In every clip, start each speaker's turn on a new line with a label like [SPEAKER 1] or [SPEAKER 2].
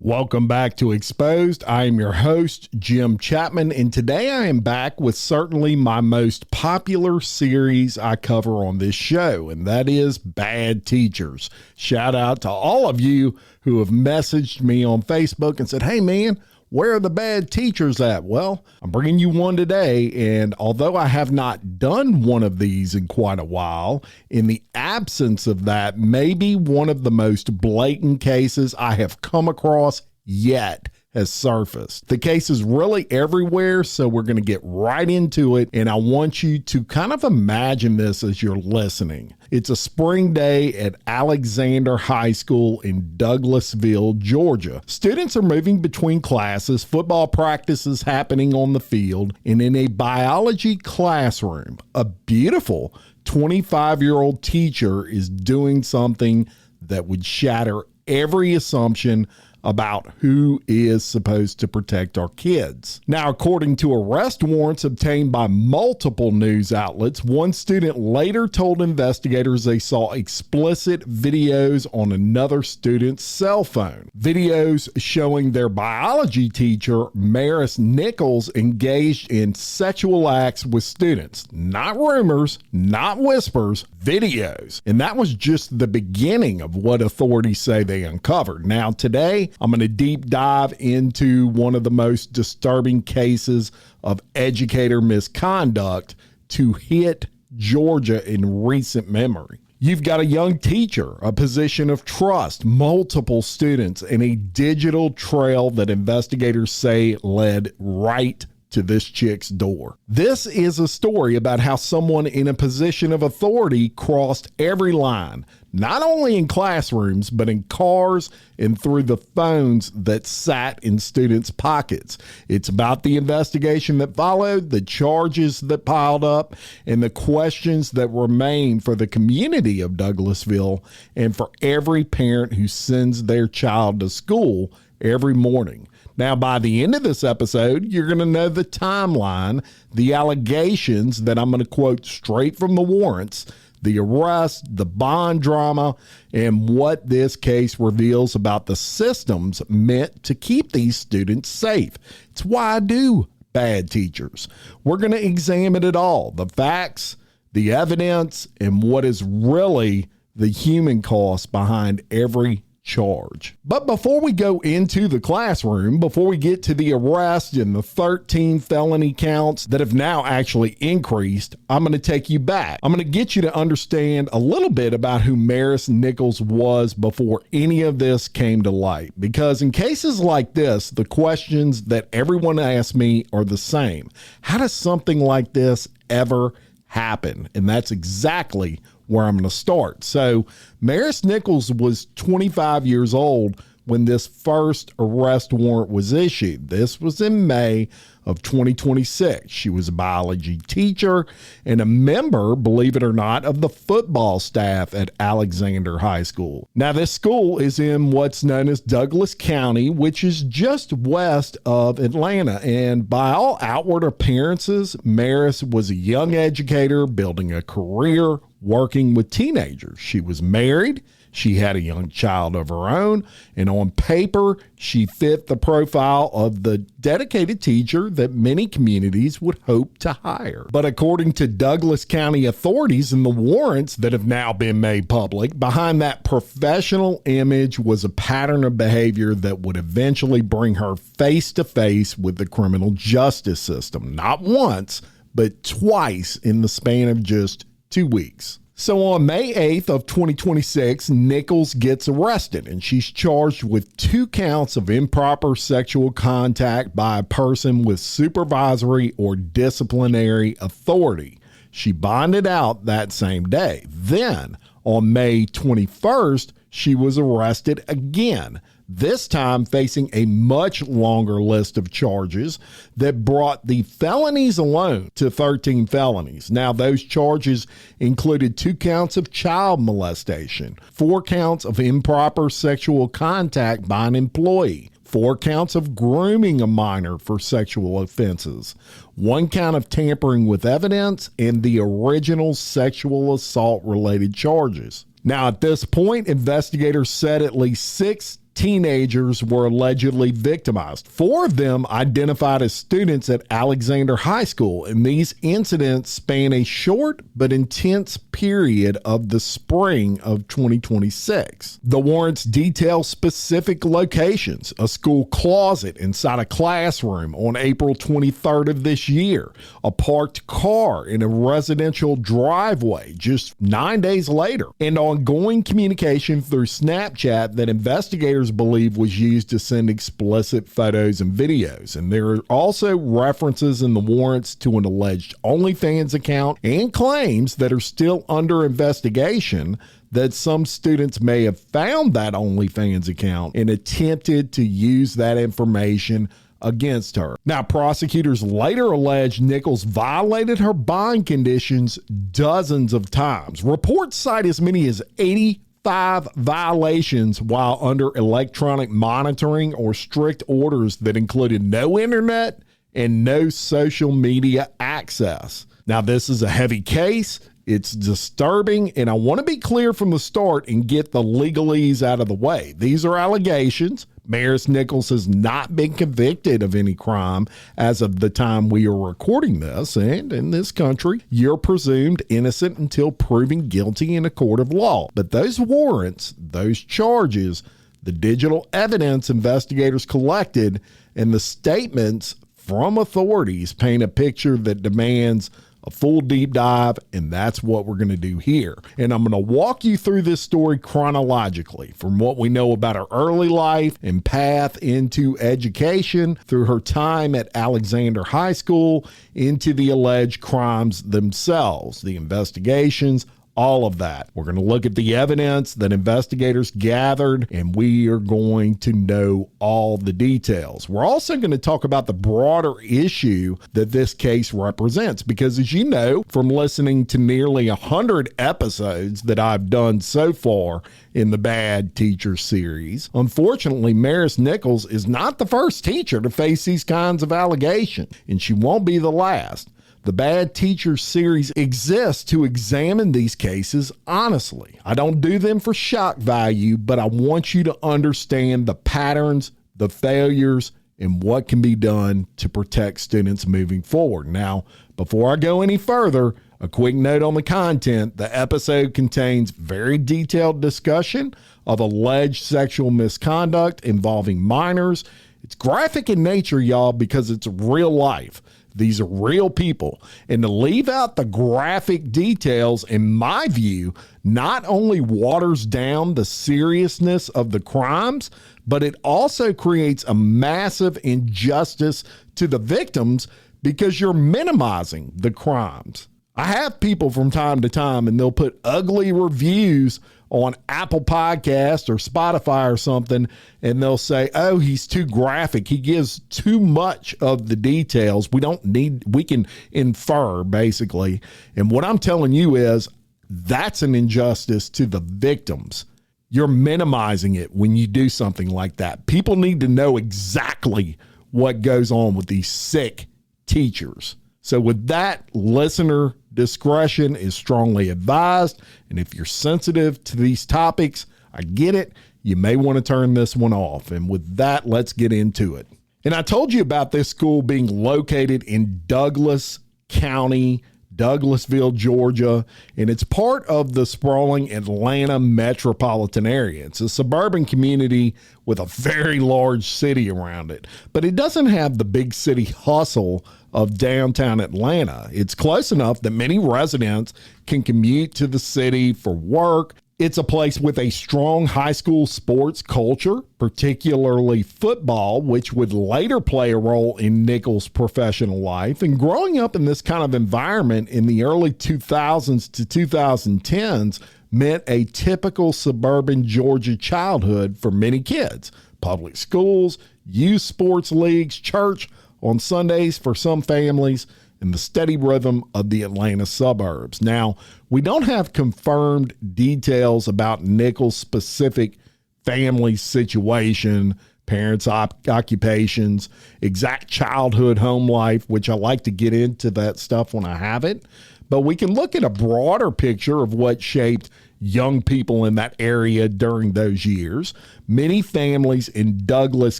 [SPEAKER 1] Welcome back to Exposed. I am your host, Jim Chapman, and today I am back with certainly my most popular series I cover on this show, and that is Bad Teachers. Shout out to all of you who have messaged me on Facebook and said, hey man, where are the bad teachers at? Well, I'm bringing you one today, and although I have not done one of these in quite a while, in the absence of that, maybe one of the most blatant cases I have come across yet has surfaced. The case is really everywhere, so we're going to get right into it, and I want you to kind of imagine this as you're listening. It's a spring day at Alexander High School in Douglasville, Georgia. Students are moving between classes, football practice is happening on the field, and in a biology classroom, a beautiful 25-year-old teacher is doing something that would shatter every assumption about who is supposed to protect our kids. Now, according to arrest warrants obtained by multiple news outlets, one student later told investigators they saw explicit videos on another student's cell phone. Videos showing their biology teacher, Maris Nichols, engaged in sexual acts with students. Not rumors, not whispers, videos. And that was just the beginning of what authorities say they uncovered. Now, today, I'm going to deep dive into one of the most disturbing cases of educator misconduct to hit Georgia in recent memory. You've got a young teacher, a position of trust, multiple students, and a digital trail that investigators say led right to this chick's door. This is a story about how someone in a position of authority crossed every line, not only in classrooms, but in cars and through the phones that sat in students' pockets. It's about the investigation that followed, the charges that piled up, and the questions that remain for the community of Douglasville and for every parent who sends their child to school every morning. Now, by the end of this episode, you're going to know the timeline, the allegations that I'm going to quote straight from the warrants, the arrest, the bond drama, and what this case reveals about the systems meant to keep these students safe. It's why I do Bad Teachers. We're going to examine it all, the facts, the evidence, and what is really the human cost behind every charge. But before we go into the classroom, before we get to the arrest and the 13 felony counts that have now actually increased, I'm going to take you back. I'm going to get you to understand a little bit about who Maris Nichols was before any of this came to light. Because in cases like this, the questions that everyone asks me are the same. How does something like this ever happen? And that's exactly where I'm going to start. So Maris Nichols was 25 years old when this first arrest warrant was issued. This was in May of 2026. She was a biology teacher and a member, believe it or not, of the football staff at Alexander High School. Now, this school is in what's known as Douglas County, which is just west of Atlanta. And by all outward appearances, Maris was a young educator building a career working with teenagers. She was married. She had a young child of her own, and on paper, she fit the profile of the dedicated teacher that many communities would hope to hire. But according to Douglas County authorities and the warrants that have now been made public, behind that professional image was a pattern of behavior that would eventually bring her face to face with the criminal justice system, not once, but twice in the span of just 2 weeks. So on May 8th of 2026, Nichols gets arrested, and she's charged with 2 counts of improper sexual contact by a person with supervisory or disciplinary authority. She bonded out that same day. Then on May 21st, she was arrested again, this time facing a much longer list of charges that brought the felonies alone to 13 felonies. Now, those charges included 2 counts of child molestation, 4 counts of improper sexual contact by an employee, 4 counts of grooming a minor for sexual offenses, 1 count of tampering with evidence, and the original sexual assault related charges. Now, at this point, investigators said at least 6 teenagers were allegedly victimized. 4 of them identified as students at Alexander High School, and these incidents span a short but intense period of the spring of 2026. The warrants detail specific locations: a school closet inside a classroom on April 23rd of this year, a parked car in a residential driveway just 9 days later, and ongoing communication through Snapchat that investigators believe was used to send explicit photos and videos. And there are also references in the warrants to an alleged OnlyFans account and claims that are still under investigation that some students may have found that OnlyFans account and attempted to use that information against her. Now, prosecutors later alleged Nichols violated her bond conditions dozens of times. Reports cite as many as 85 violations while under electronic monitoring or strict orders that included no internet and no social media access. Now, this is a heavy case. It's disturbing, and I want to be clear from the start and get the legalese out of the way. These are allegations. Maris Nichols has not been convicted of any crime as of the time we are recording this, and in this country, you're presumed innocent until proven guilty in a court of law. But those warrants, those charges, the digital evidence investigators collected, and the statements from authorities paint a picture that demands a full deep dive, and that's what we're going to do here. And I'm going to walk you through this story chronologically from what we know about her early life and path into education, through her time at Alexander High School, into the alleged crimes themselves, the investigations, all of that. We're going to look at the evidence that investigators gathered, and we are going to know all the details. We're also going to talk about the broader issue that this case represents, because as you know from listening to nearly 100 episodes that I've done so far in the Bad Teacher series, unfortunately, Maris Nichols is not the first teacher to face these kinds of allegations, and she won't be the last. The Bad Teacher series exists to examine these cases honestly. I don't do them for shock value, but I want you to understand the patterns, the failures, and what can be done to protect students moving forward. Now, before I go any further, a quick note on the content. The episode contains very detailed discussion of alleged sexual misconduct involving minors. It's graphic in nature, y'all, because it's real life. These are real people. And to leave out the graphic details, in my view, not only waters down the seriousness of the crimes, but it also creates a massive injustice to the victims because you're minimizing the crimes. I have people from time to time, and they'll put ugly reviews on Apple Podcast or Spotify or something, and they'll say, oh, he's too graphic. He gives too much of the details. We can infer, basically. And what I'm telling you is that's an injustice to the victims. You're minimizing it when you do something like that. People need to know exactly what goes on with these sick teachers. So with that, listener discretion is strongly advised. And if you're sensitive to these topics, I get it. You may want to turn this one off. And with that, let's get into it. And I told you about this school being located in Douglas County, Douglasville, Georgia, and it's part of the sprawling Atlanta metropolitan area. It's a suburban community with a very large city around it, but it doesn't have the big city hustle of downtown Atlanta. It's close enough that many residents can commute to the city for work. It's a place with a strong high school sports culture, particularly football, which would later play a role in Nichols' professional life. And growing up in this kind of environment in the early 2000s to 2010s meant a typical suburban Georgia childhood for many kids. Public schools, youth sports leagues, church on Sundays for some families, and the steady rhythm of the Atlanta suburbs. Now, we don't have confirmed details about Nichols' specific family situation, parents' occupations, exact childhood home life, which I like to get into that stuff when I have it. But we can look at a broader picture of what shaped young people in that area during those years. Many families in Douglas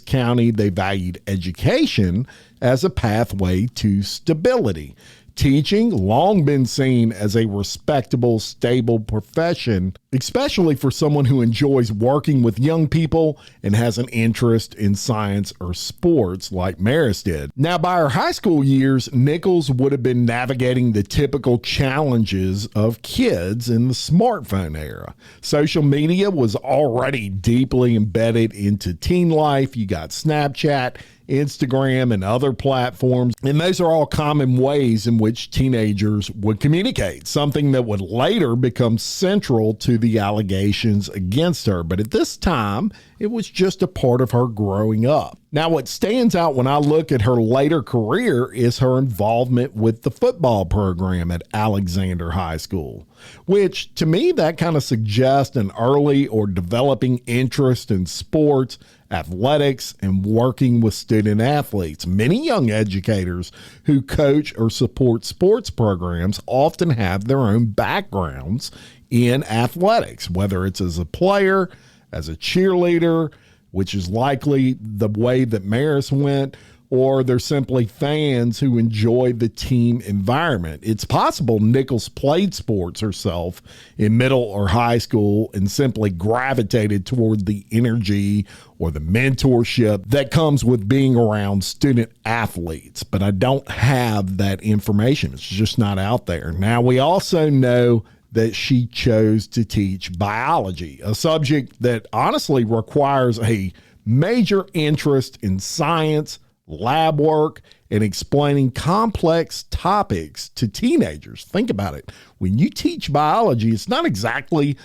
[SPEAKER 1] County, they valued education as a pathway to stability. Teaching long been seen as a respectable, stable profession, especially for someone who enjoys working with young people and has an interest in science or sports like Maris did. Now, by her high school years, Nichols would have been navigating the typical challenges of kids in the smartphone era. Social media was already deeply embedded into teen life. You got Snapchat, Instagram, and other platforms. And those are all common ways in which teenagers would communicate, something that would later become central to the allegations against her. But at this time, it was just a part of her growing up. Now, what stands out when I look at her later career is her involvement with the football program at Alexander High School, which to me, that kind of suggests an early or developing interest in sports, athletics, and working with student athletes. Many young educators who coach or support sports programs often have their own backgrounds in athletics, whether it's as a player, as a cheerleader, which is likely the way that Maris went, or they're simply fans who enjoy the team environment. It's possible Nichols played sports herself in middle or high school and simply gravitated toward the energy or the mentorship that comes with being around student athletes. But I don't have that information. It's just not out there. Now, we also know that she chose to teach biology, a subject that honestly requires a major interest in science, lab work, and explaining complex topics to teenagers. Think about it. When you teach biology, it's not exactly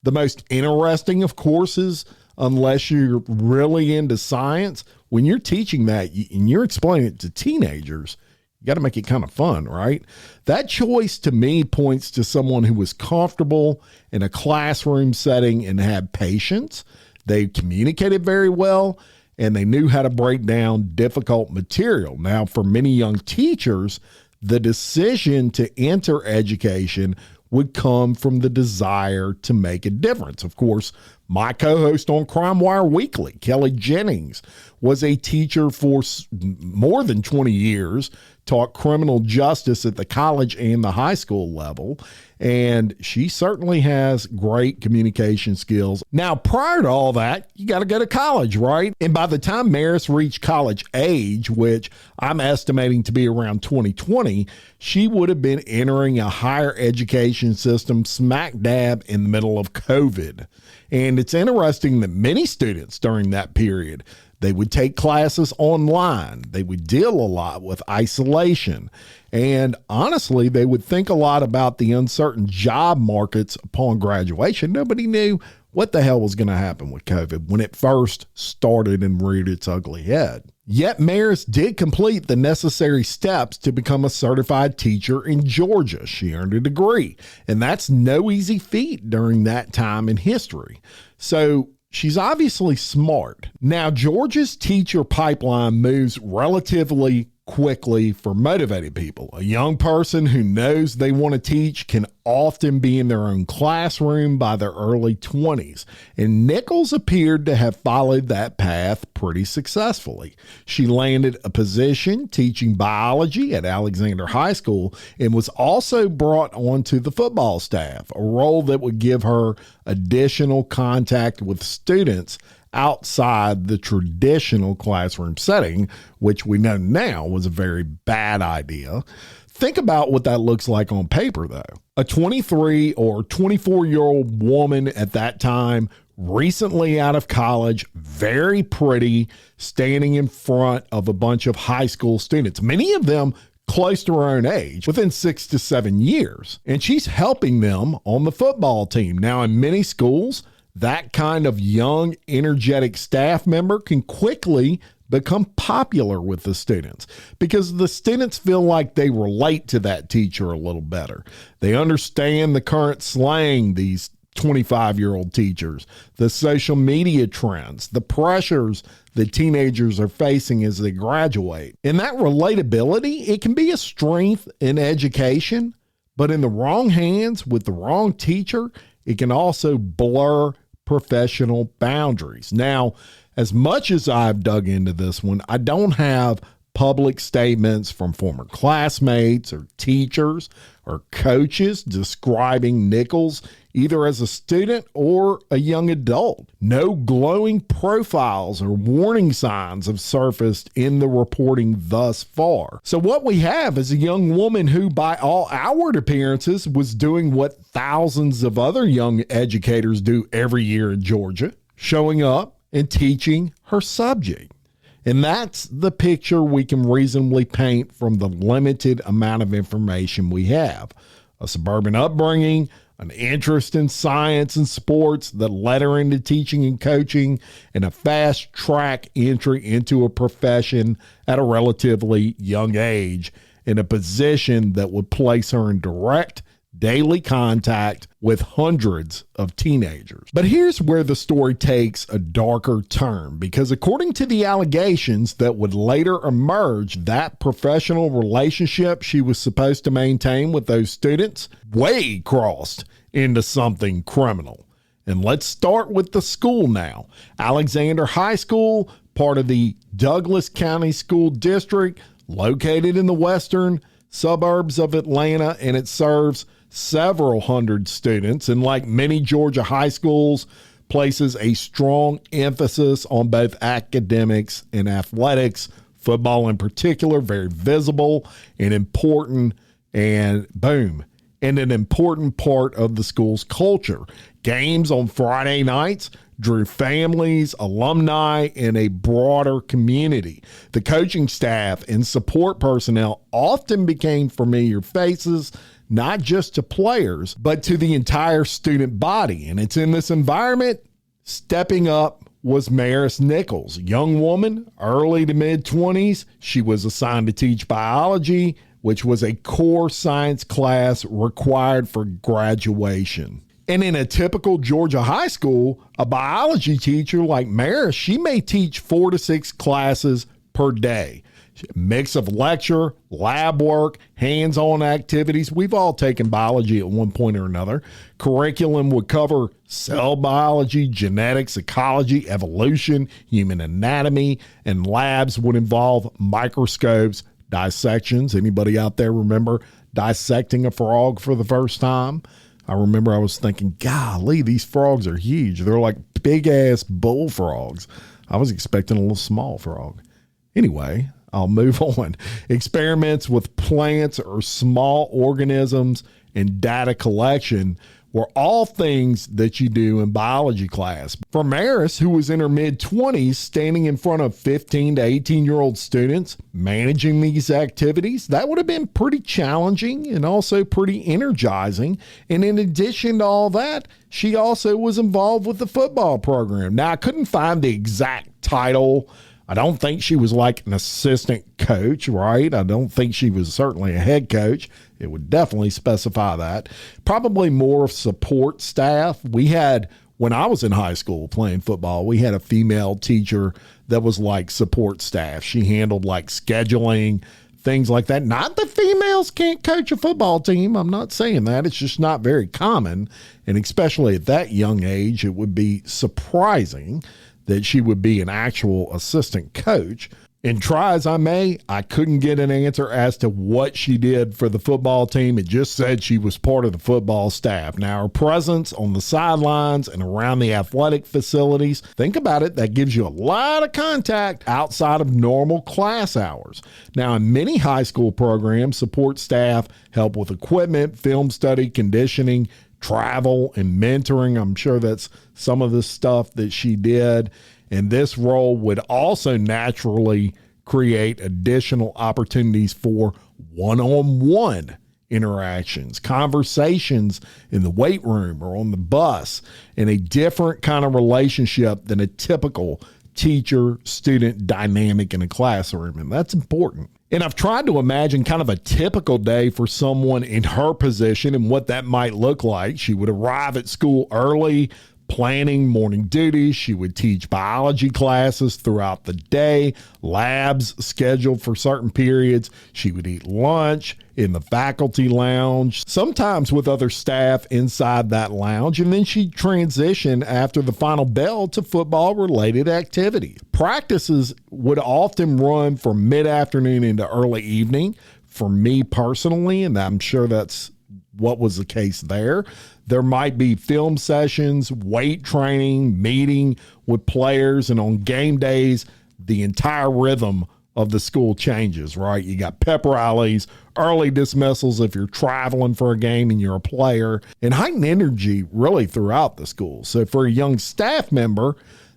[SPEAKER 1] the most interesting of courses unless you're really into science. When you're teaching that and you're explaining it to teenagers, you got to make it kind of fun, right? That choice to me points to someone who was comfortable in a classroom setting and had patience. They communicated very well, and they knew how to break down difficult material. Now, for many young teachers, the decision to enter education would come from the desire to make a difference. Of course, my co-host on Crime Wire Weekly, Kelly Jennings, was a teacher for more than 20 years, taught criminal justice at the college and the high school level, and she certainly has great communication skills. Now, prior to all that, you got to go to college, right? And by the time Maris reached college age, which I'm estimating to be around 2020, she would have been entering a higher education system smack dab in the middle of COVID. And it's interesting that many students during that period, they would take classes online. They would deal a lot with isolation. And honestly, they would think a lot about the uncertain job markets upon graduation. Nobody knew what the hell was going to happen with COVID when it first started and reared its ugly head. Yet Maris did complete the necessary steps to become a certified teacher in Georgia. She earned a degree, and that's no easy feat during that time in history. So she's obviously smart. Now, Georgia's teacher pipeline moves relatively quickly for motivated people. A young person who knows they want to teach can often be in their own classroom by their early 20s, and Nichols appeared to have followed that path pretty successfully. She landed a position teaching biology at Alexander High School and was also brought onto the football staff, a role that would give her additional contact with students outside the traditional classroom setting, which we know now was a very bad idea. Think about what that looks like on paper, though. A 23 or 24-year-old woman at that time, recently out of college, very pretty, standing in front of a bunch of high school students, many of them close to her own age, within 6 to 7 years. And she's helping them on the football team. Now, in many schools, that kind of young, energetic staff member can quickly become popular with the students because the students feel like they relate to that teacher a little better. They understand the current slang, these 25-year-old teachers, the social media trends, the pressures that teenagers are facing as they graduate. And that relatability, it can be a strength in education, but in the wrong hands with the wrong teacher, it can also blur professional boundaries. Now, as much as I've dug into this one, I don't have public statements from former classmates or teachers or coaches describing Nichols either as a student or a young adult. No glowing profiles or warning signs have surfaced in the reporting thus far. So what we have is a young woman who, by all outward appearances, was doing what thousands of other young educators do every year in Georgia, showing up and teaching her subject. And that's the picture we can reasonably paint from the limited amount of information we have. A suburban upbringing, an interest in science and sports that led her into teaching and coaching, and a fast-track entry into a profession at a relatively young age in a position that would place her in direct daily contact with hundreds of teenagers. But here's where the story takes a darker turn, because according to the allegations that would later emerge, that professional relationship she was supposed to maintain with those students way crossed into something criminal. And let's start with the school now. Alexander High School, part of the Douglas County School District, located in the western suburbs of Atlanta, and it serves several hundred students, and like many Georgia high schools, places a strong emphasis on both academics and athletics, football in particular, very visible and important, and an important part of the school's culture. Games on Friday nights drew families, alumni, and a broader community. The coaching staff and support personnel often became familiar faces, not just to players, but to the entire student body. And it's in this environment, stepping up was Maris Nichols, a young woman, early to mid-20s. She was assigned to teach biology, which was a core science class required for graduation. And in a typical Georgia high school, a biology teacher like Maris, she may teach 4 to 6 classes per day. Mix of lecture, lab work, hands-on activities. We've all taken biology at one point or another. Curriculum would cover cell biology, genetics, ecology, evolution, human anatomy, and labs would involve microscopes, dissections. Anybody out there remember dissecting a frog for the first time? I remember I was thinking, golly, these frogs are huge. They're like big-ass bullfrogs. I was expecting a little small frog. Anyway, I'll move on. Experiments with plants or small organisms and data collection were all things that you do in biology class. For Maris, who was in her mid-20s, standing in front of 15 to 18-year-old students, managing these activities, that would have been pretty challenging and also pretty energizing. And in addition to all that, she also was involved with the football program. Now, I couldn't find the exact title. I don't think she was like an assistant coach, right? I don't think she was certainly a head coach. It would definitely specify that. Probably more of support staff. We had, when I was in high school playing football, we had a female teacher that was like support staff. She handled like scheduling, things like that. Not that females can't coach a football team. I'm not saying that. It's just not very common. And especially at that young age, it would be surprising that she would be an actual assistant coach. And try as I may, I couldn't get an answer as to what she did for the football team. It just said she was part of the football staff. Now, her presence on the sidelines and around the athletic facilities, think about it, that gives you a lot of contact outside of normal class hours. Now, in many high school programs, support staff help with equipment, film study, conditioning, travel, and mentoring. I'm sure that's some of the stuff that she did. And this role would also naturally create additional opportunities for one-on-one interactions, conversations in the weight room or on the bus, and a different kind of relationship than a typical teacher-student dynamic in a classroom. And that's important. And I've tried to imagine kind of a typical day for someone in her position and what that might look like. She would arrive at school early, planning morning duties. She would teach biology classes throughout the day, labs scheduled for certain periods. She would eat lunch in the faculty lounge, sometimes with other staff inside that lounge, and then she'd transition after the final bell to football-related activity. Practices would often run from mid-afternoon into early evening. For me personally, and I'm sure that's what was the case there, there might be film sessions, weight training, meeting with players, and on game days, the entire rhythm of the school changes, right? You got pep rallies, early dismissals if you're traveling for a game and you're a player, and heightened energy really throughout the school. So for a young staff member,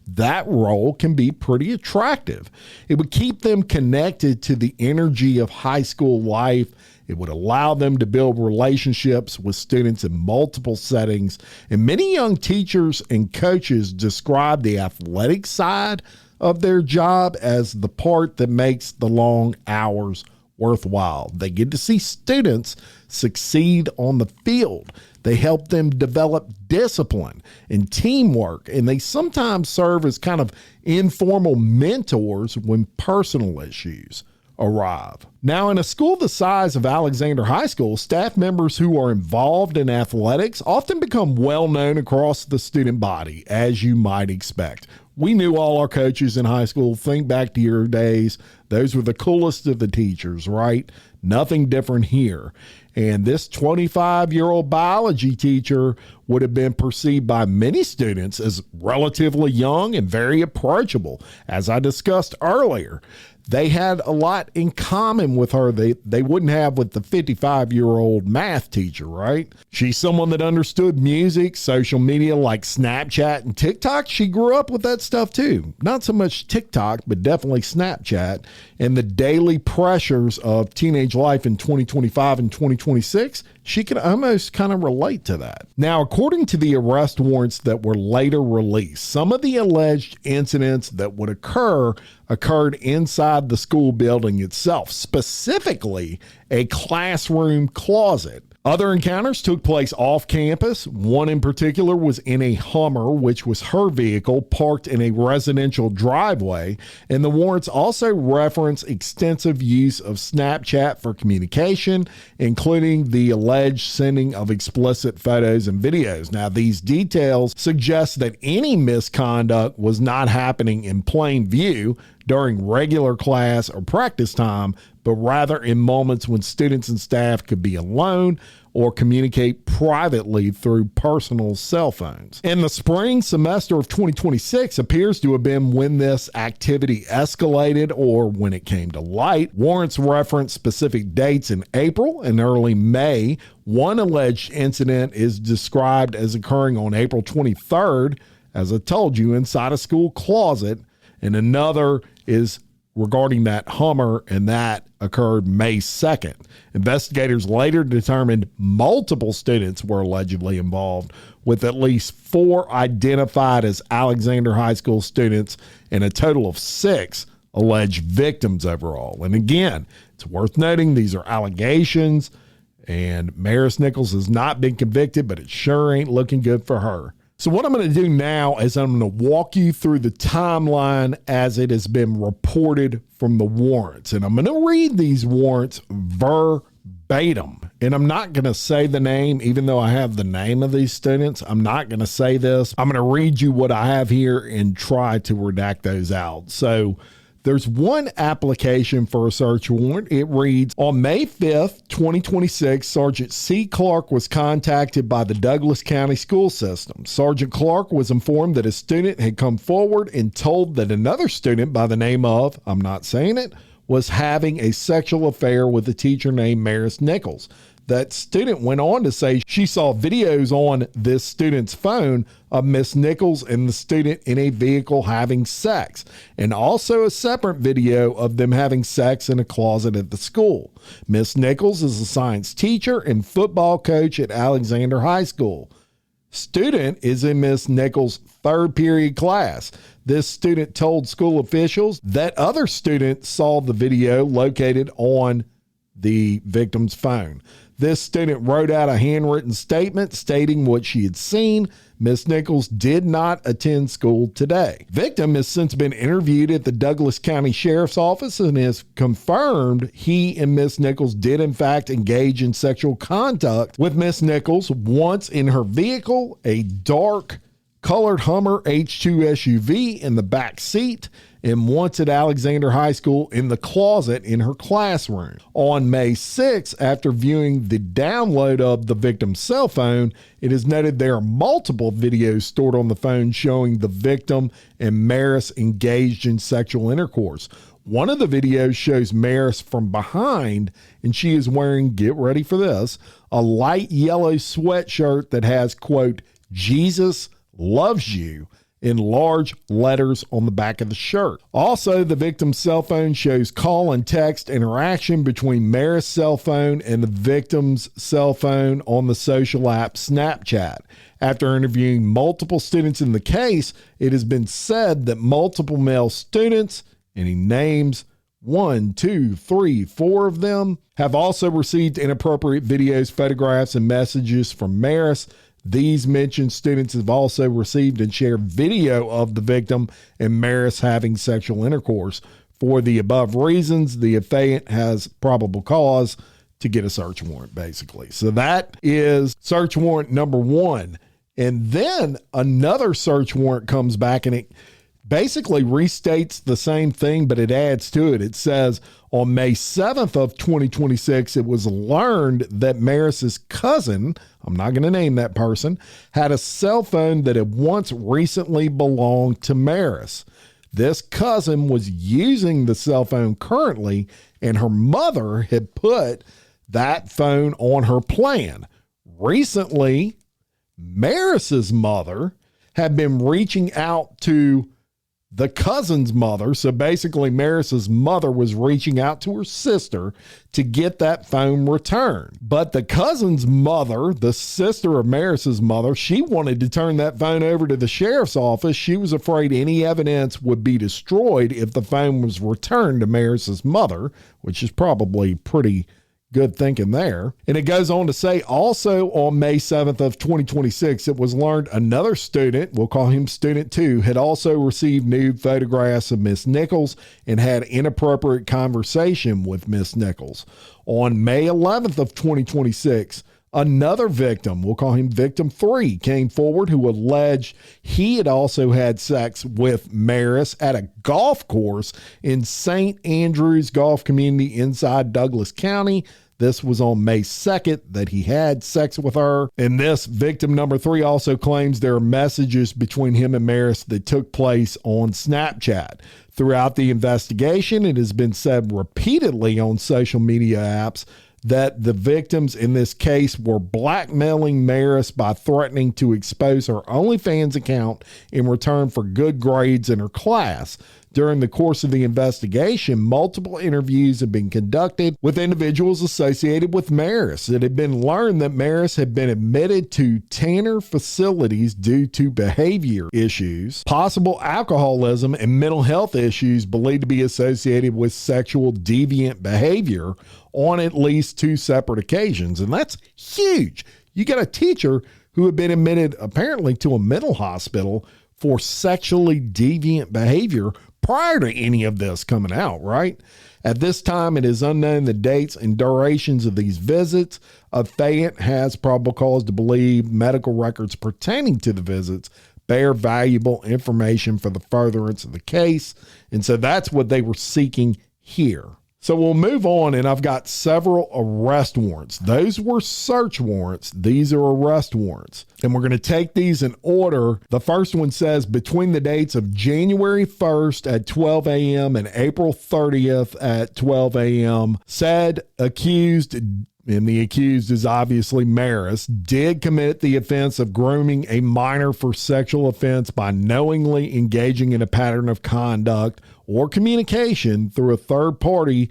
[SPEAKER 1] that role can be pretty attractive. It would keep them connected to the energy of high school life. It would allow them to build relationships with students in multiple settings. And many young teachers and coaches describe the athletic side of their job as the part that makes the long hours worthwhile. They get to see students succeed on the field. They help them develop discipline and teamwork, and they sometimes serve as kind of informal mentors when personal issues arrive. Now, in a school the size of Alexander High School, staff members who are involved in athletics often become well known across the student body, as you might expect. We knew all our coaches in high school. Think back to your days. Those were the coolest of the teachers, right? Nothing different here. And this 25-year-old biology teacher would have been perceived by many students as relatively young and very approachable. As I discussed earlier, they had a lot in common with her they wouldn't have with the 55-year-old math teacher, right? She's someone that understood music, social media like Snapchat and TikTok. She grew up with that stuff too. Not so much TikTok, but definitely Snapchat and the daily pressures of teenage life in 2025 and 2026. She could almost kind of relate to that. Now, according to the arrest warrants that were later released, some of the alleged incidents that would occurred inside the school building itself, specifically a classroom closet. Other encounters took place off campus. One in particular was in a Hummer, which was her vehicle, parked in a residential driveway. And the warrants also reference extensive use of Snapchat for communication, including the alleged sending of explicit photos and videos. Now, these details suggest that any misconduct was not happening in plain view during regular class or practice time, but rather in moments when students and staff could be alone or communicate privately through personal cell phones. In the spring semester of 2026 appears to have been when this activity escalated or when it came to light. Warrants reference specific dates in April and early May. One alleged incident is described as occurring on April 23rd, as I told you, inside a school closet, and another is regarding that Hummer, and that occurred May 2nd. Investigators later determined multiple students were allegedly involved, with at least 4 identified as Alexander High School students and a total of 6 alleged victims overall. And again, it's worth noting these are allegations, and Maris Nichols has not been convicted, but it sure ain't looking good for her. So what I'm going to do now is I'm going to walk you through the timeline as it has been reported from the warrants. And I'm going to read these warrants verbatim. And I'm not going to say the name, even though I have the name of these students. I'm not going to say this. I'm going to read you what I have here and try to redact those out. So there's one application for a search warrant. It reads, on May 5th, 2026, Sergeant C. Clark was contacted by the Douglas County School System. Sergeant Clark was informed that a student had come forward and told that another student by the name of, I'm not saying it, was having a sexual affair with a teacher named Maris Nichols. That student went on to say she saw videos on this student's phone of Miss Nichols and the student in a vehicle having sex, and also a separate video of them having sex in a closet at the school. Miss Nichols is a science teacher and football coach at Alexander High School. Student is in Miss Nichols' 3rd period class. This student told school officials that other students saw the video located on the victim's phone. This student wrote out a handwritten statement stating what she had seen. Miss Nichols did not attend school today. Victim has since been interviewed at the Douglas County Sheriff's Office and has confirmed he and Miss Nichols did in fact engage in sexual contact with Miss Nichols once in her vehicle, a dark colored Hummer H2 SUV in the back seat, and once at Alexander High School in the closet in her classroom. On May 6, after viewing the download of the victim's cell phone, it is noted there are multiple videos stored on the phone showing the victim and Maris engaged in sexual intercourse. One of the videos shows Maris from behind, and she is wearing, get ready for this, a light yellow sweatshirt that has, quote, "Jesus loves you," in large letters on the back of the shirt. Also, the victim's cell phone shows call and text interaction between Maris' cell phone and the victim's cell phone on the social app Snapchat. After interviewing multiple students in the case, it has been said that multiple male students, and he names 1, 2, 3, 4 of them, have also received inappropriate videos, photographs, and messages from Maris. These mentioned students have also received and shared video of the victim and Maris having sexual intercourse. For the above reasons, the affiant has probable cause to get a search warrant, basically. So that is search warrant number 1. And then another search warrant comes back and it basically restates the same thing, but it adds to it. It says on May 7th of 2026, it was learned that Maris's cousin, I'm not going to name that person, had a cell phone that had once recently belonged to Maris. This cousin was using the cell phone currently, and her mother had put that phone on her plan. Recently, Maris's mother had been reaching out to the cousin's mother. So basically Maris's mother was reaching out to her sister to get that phone returned. But the cousin's mother, the sister of Maris's mother, she wanted to turn that phone over to the sheriff's office. She was afraid any evidence would be destroyed if the phone was returned to Maris's mother, which is probably pretty good thinking there. And it goes on to say also on May 7th of 2026, it was learned another student, we'll call him student 2, had also received nude photographs of Miss Nichols and had inappropriate conversation with Miss Nichols. On May 11th of 2026, another victim, we'll call him victim 3, came forward who alleged he had also had sex with Maris at a golf course in St. Andrews Golf Community inside Douglas County. This was on May 2nd that he had sex with her. And this victim number 3 also claims there are messages between him and Maris that took place on Snapchat. Throughout the investigation, it has been said repeatedly on social media apps that the victims in this case were blackmailing Maris by threatening to expose her OnlyFans account in return for good grades in her class. During the course of the investigation, multiple interviews have been conducted with individuals associated with Maris. It had been learned that Maris had been admitted to Tanner facilities due to behavior issues, possible alcoholism, and mental health issues believed to be associated with sexual deviant behavior on at least 2 separate occasions. And that's huge. You got a teacher who had been admitted apparently to a mental hospital for sexually deviant behavior prior to any of this coming out, right? At this time, it is unknown the dates and durations of these visits. Affiant has probable cause to believe medical records pertaining to the visits bear valuable information for the furtherance of the case. And so that's what they were seeking here. So we'll move on, and I've got several arrest warrants. Those were search warrants. These are arrest warrants. And we're going to take these in order. The first one says between the dates of January 1st at 12 a.m. and April 30th at 12 a.m., said accused, and the accused is obviously Maris, did commit the offense of grooming a minor for sexual offense by knowingly engaging in a pattern of conduct or communication through a third party,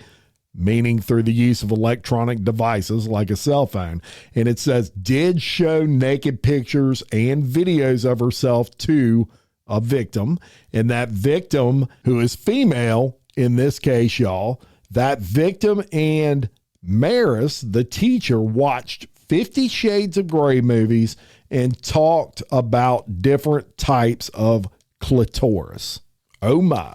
[SPEAKER 1] meaning through the use of electronic devices like a cell phone. And it says did show naked pictures and videos of herself to a victim. And that victim, who is female in this case, y'all, that victim and Maris, the teacher, watched 50 Shades of Grey movies and talked about different types of clitoris. Oh my.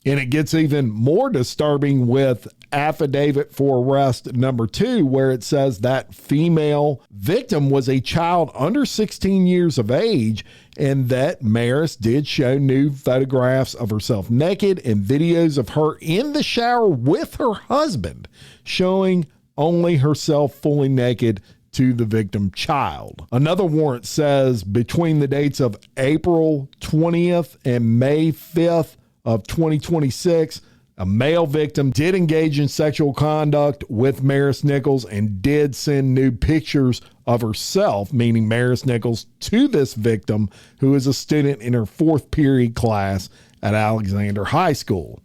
[SPEAKER 1] And it gets even more disturbing with affidavit for arrest number 2, where it says that female victim was a child under 16 years of age, and that Maris did show nude photographs of herself naked and videos of her in the shower with her husband, showing only herself fully naked to the victim child. Another warrant says between the dates of April 20th and May 5th of 2026, a male victim did engage in sexual conduct with Maris Nichols and did send nude pictures of herself, meaning Maris Nichols, to this victim, who is a student in her 4th period class at Alexander High School.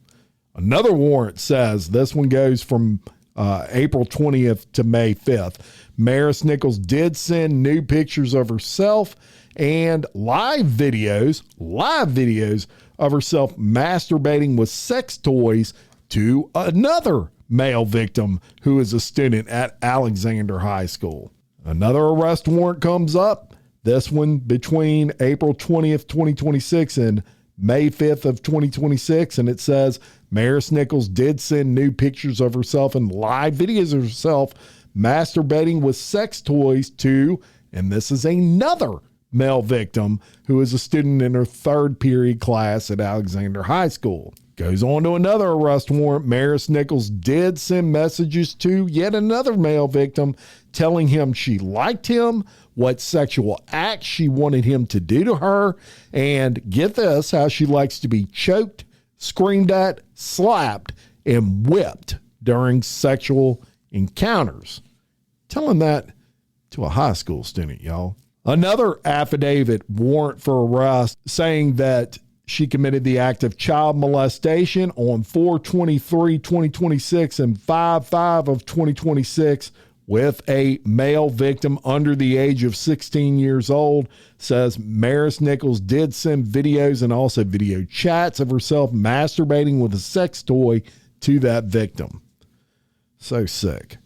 [SPEAKER 1] Another warrant says, this one goes from April 20th to May 5th. Maris Nichols did send nude pictures of herself and live videos of herself masturbating with sex toys to another male victim who is a student at Alexander High School. Another arrest warrant comes up, this one between April 20th, 2026 and May 5th of 2026, and it says Maris Nichols did send nude pictures of herself and live videos of herself masturbating with sex toys to, and this is another male victim who is a student in her 3rd period class at Alexander High School. Goes on to another arrest warrant. Maris Nichols did send messages to yet another male victim telling him she liked him, what sexual acts she wanted him to do to her, and get this, how she likes to be choked, screamed at, slapped, and whipped during sexual encounters. Telling that to a high school student, y'all. Another affidavit warrant for arrest saying that she committed the act of child molestation on 4/23/2026 and 5/5 of 2026 with a male victim under the age of 16 years old. Says Maris Nichols did send videos and also video chats of herself masturbating with a sex toy to that victim. So sick.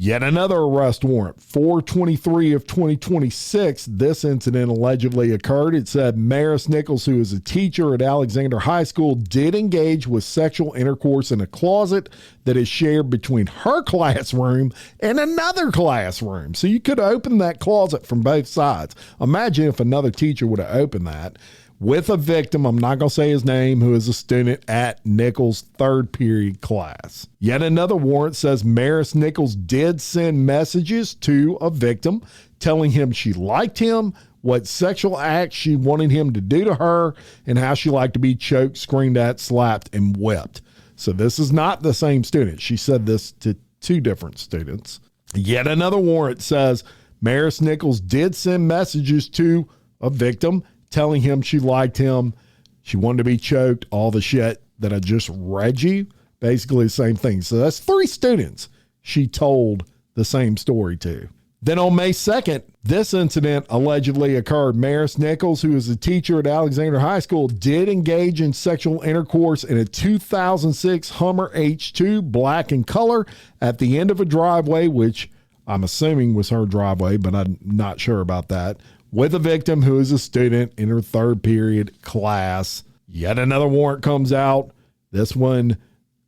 [SPEAKER 1] Yet another arrest warrant, 4/23 of 2026. This incident allegedly occurred. It said Maris Nichols, who is a teacher at Alexander High School, did engage with sexual intercourse in a closet that is shared between her classroom and another classroom. So you could open that closet from both sides. Imagine if another teacher would have opened that with a victim, I'm not going to say his name, who is a student at Nichols' 3rd period class. Yet another warrant says Maris Nichols did send messages to a victim telling him she liked him, what sexual acts she wanted him to do to her, and how she liked to be choked, screamed at, slapped, and whipped. So this is not the same student. She said this to 2 different students. Yet another warrant says Maris Nichols did send messages to a victim telling him she liked him, she wanted to be choked, all the shit that I just read you. Basically the same thing. So that's 3 students she told the same story to. Then on May 2nd, this incident allegedly occurred. Maris Nichols, who is a teacher at Alexander High School, did engage in sexual intercourse in a 2006 Hummer H2, black in color, at the end of a driveway, which I'm assuming was her driveway, but I'm not sure about that, with a victim who is a student in her 3rd period class. Yet another warrant comes out. This one,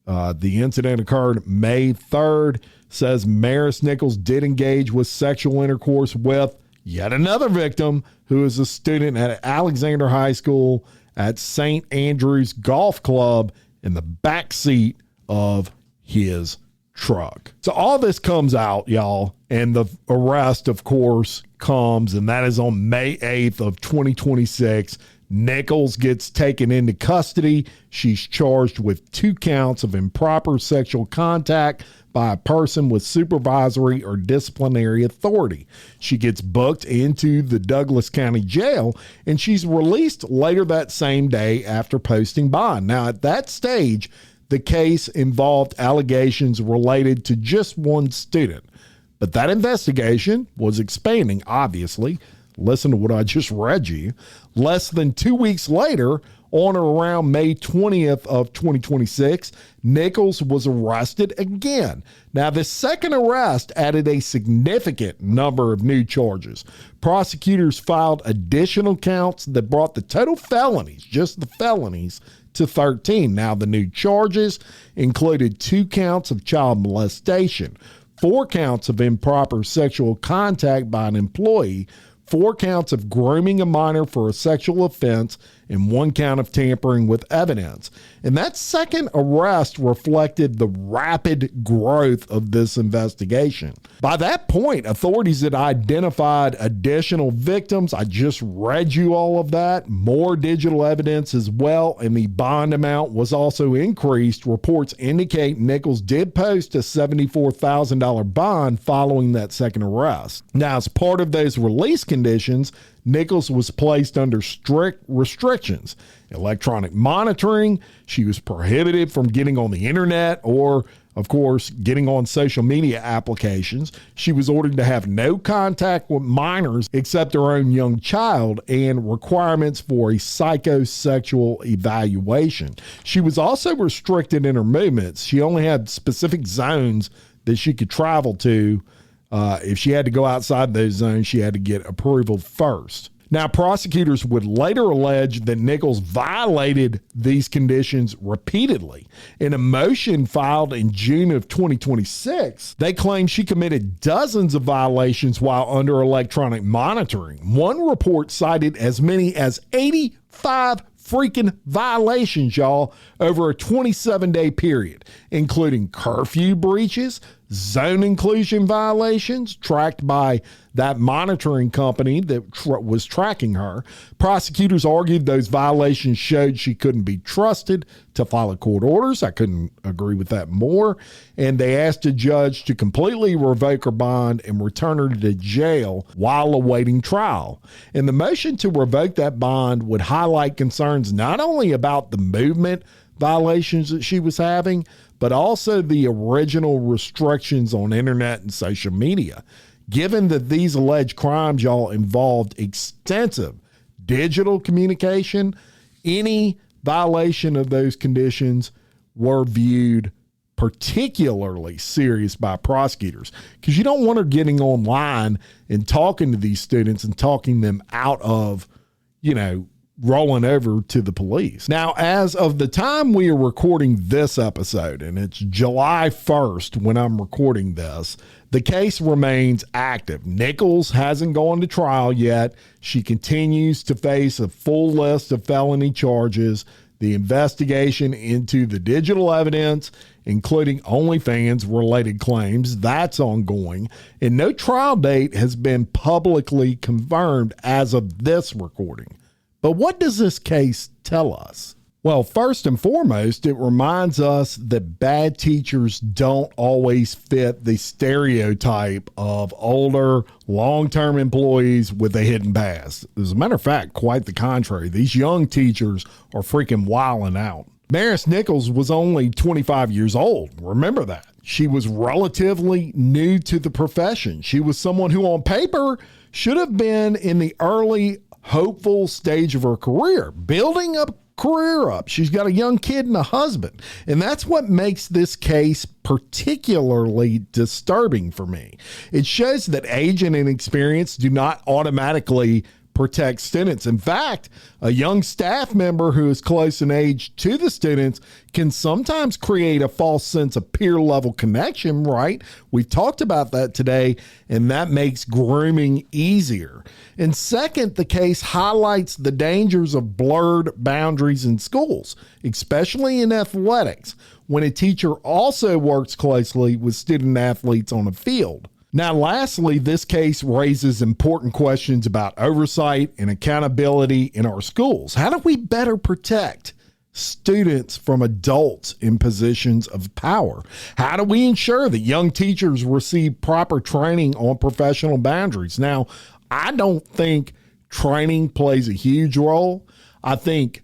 [SPEAKER 1] the incident occurred May 3rd. Says Maris Nichols did engage with sexual intercourse with yet another victim who is a student at Alexander High School at St. Andrews Golf Club in the back seat of his truck. So all this comes out, y'all, and the arrest, of course, comes, and that is on May 8th of 2026. Nichols gets taken into custody. She's charged with 2 counts of improper sexual contact by a person with supervisory or disciplinary authority. She gets booked into the Douglas County Jail, and she's released later that same day after posting bond. Now, at that stage, the case involved allegations related to just one student, but that investigation was expanding, obviously. Listen to what I just read you. Less than 2 weeks later, On or around May 20th of 2026, Nichols was arrested again. Now, this second arrest added a significant number of new charges. Prosecutors filed additional counts that brought the total felonies, just the felonies, to 13. Now, the new charges included 2 counts of child molestation, 4 counts of improper sexual contact by an employee, 4 counts of grooming a minor for a sexual offense, and 1 count of tampering with evidence. And that second arrest reflected the rapid growth of this investigation. By that point, authorities had identified additional victims. I just read you all of that. More digital evidence as well, and the bond amount was also increased. Reports indicate Nichols did post a $74,000 bond following that second arrest. Now, as part of those release conditions, Nichols was placed under strict restrictions. Electronic monitoring, she was prohibited from getting on the internet or, of course, getting on social media applications. She was ordered to have no contact with minors except her own young child, and requirements for a psychosexual evaluation. She was also restricted in her movements. She only had specific zones that she could travel to. If she had to go outside those zones, she had to get approval first. Now, prosecutors would later allege that Nichols violated these conditions repeatedly. In a motion filed in June of 2026, they claim she committed dozens of violations while under electronic monitoring. One report cited as many as 85 freaking violations, y'all, over a 27-day period, including curfew breaches, zone inclusion violations tracked by that monitoring company that was tracking her. Prosecutors argued those violations showed she couldn't be trusted to follow court orders. I couldn't agree with that more. And they asked a judge to completely revoke her bond and return her to jail while awaiting trial. And the motion to revoke that bond would highlight concerns not only about the movement violations that she was having, but also the original restrictions on internet and social media. Given that these alleged crimes, y'all, involved extensive digital communication, any violation of those conditions were viewed particularly serious by prosecutors, because you don't want her getting online and talking to these students and talking them out of, rolling over to the police. Now, as of the time we are recording this episode, and it's July 1st when I'm recording this, the case remains active. Nichols hasn't gone to trial yet. She continues to face a full list of felony charges. The investigation into the digital evidence, including OnlyFans-related claims, that's ongoing, and no trial date has been publicly confirmed as of this recording. But what does this case tell us? Well, first and foremost, it reminds us that bad teachers don't always fit the stereotype of older, long-term employees with a hidden past. As a matter of fact, quite the contrary. These young teachers are freaking wilding out. Maris Nichols was only 25 years old. Remember that. She was relatively new to the profession. She was someone who on paper should have been in the early hopeful stage of her career, building a career up. She's got a young kid and a husband. And that's what makes this case particularly disturbing for me. It shows that age and inexperience do not automatically protect students. In fact, a young staff member who is close in age to the students can sometimes create a false sense of peer level connection, right? We've talked about that today, and that makes grooming easier. And second, the case highlights the dangers of blurred boundaries in schools, especially in athletics, when a teacher also works closely with student athletes on a field. Now, lastly, this case raises important questions about oversight and accountability in our schools. How do we better protect students from adults in positions of power? How do we ensure that young teachers receive proper training on professional boundaries? Now, I don't think training plays a huge role. I think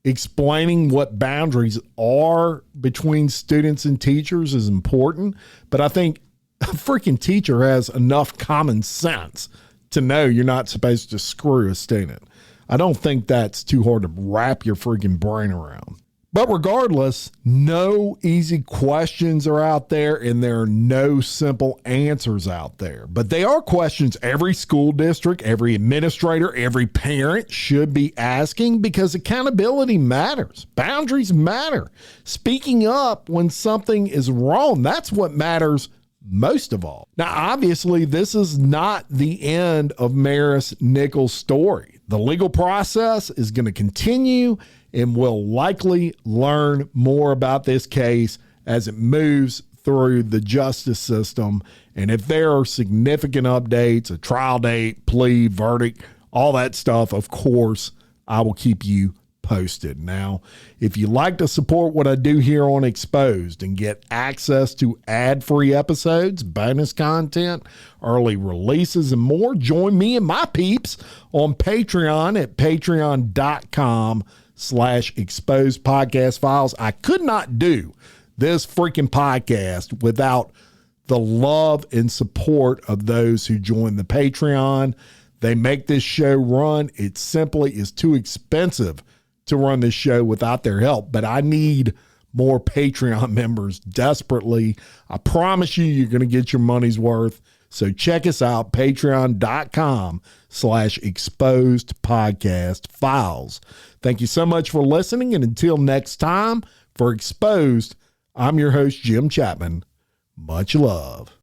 [SPEAKER 1] explaining what boundaries are between students and teachers is important, but I think a freaking teacher has enough common sense to know you're not supposed to screw a student. I don't think that's too hard to wrap your freaking brain around. But regardless, no easy questions are out there and there are no simple answers out there. But they are questions every school district, every administrator, every parent should be asking because accountability matters. Boundaries matter. Speaking up when something is wrong, that's what matters most of all. Now, obviously, this is not the end of Maris Nichols' story. The legal process is going to continue, and we'll likely learn more about this case as it moves through the justice system. And if there are significant updates, a trial date, plea, verdict, all that stuff, of course, I will keep you posted. Now, if you like to support what I do here on Exposed and get access to ad-free episodes, bonus content, early releases, and more, join me and my peeps on Patreon at patreon.com/exposed podcast files. I could not do this freaking podcast without the love and support of those who join the Patreon. They make this show run. It simply is too expensive to run this show without their help, but I need more Patreon members desperately. I promise you're going to get your money's worth. So check us out, patreon.com/exposed podcast files. Thank you so much for listening. And until next time, for Exposed, I'm your host, Jim Chapman. Much love.